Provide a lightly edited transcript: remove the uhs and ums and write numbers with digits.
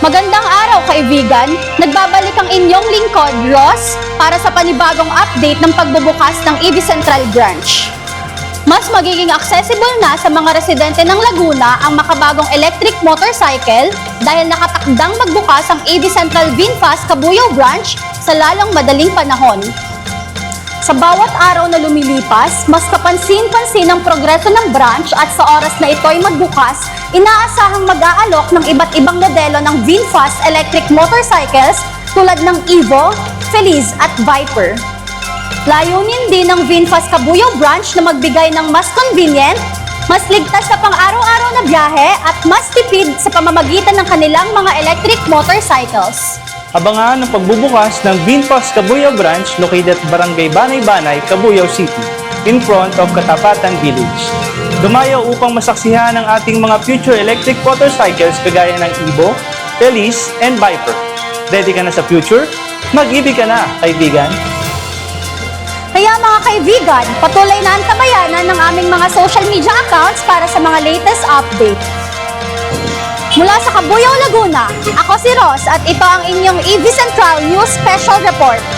Magandang araw kaibigan! Nagbabalik ang inyong lingkod, Ross, para sa panibagong update ng pagbubukas ng EV Central Branch. Mas magiging accessible na sa mga residente ng Laguna ang makabagong electric motorcycle dahil nakatakdang magbukas ang EV Central VinFast Cabuyao Branch sa lalong madaling panahon. Sa bawat araw na lumilipas, mas kapansin-pansin ang progreso ng branch at sa oras na ito'y magbukas, inaasahang mag-aalok ng iba't ibang modelo ng VinFast electric motorcycles tulad ng Evo, Feliz at Viper. Layunin din ng VinFast Cabuyao Branch na magbigay ng mas convenient, mas ligtas na pang-araw-araw na biyahe at mas tipid sa pamamagitan ng kanilang mga electric motorcycles. Abangan ang pagbubukas ng VinFast Cabuyao Branch located at Barangay Banay-Banay, Cabuyao City, in front of Katapatan Village. Dumayo upang masaksihan ang ating mga future electric motorcycles kagaya ng Evo, Feliz, and Viper. Ready ka na sa future? Mag-ibig ka na, kaibigan! Kaya mga kaibigan, patuloy na antabayanan ng aming mga social media accounts para sa mga latest update. Mula sa Cabuyao, Laguna, ako si Ross at ito ang inyong EV Central News Special Report.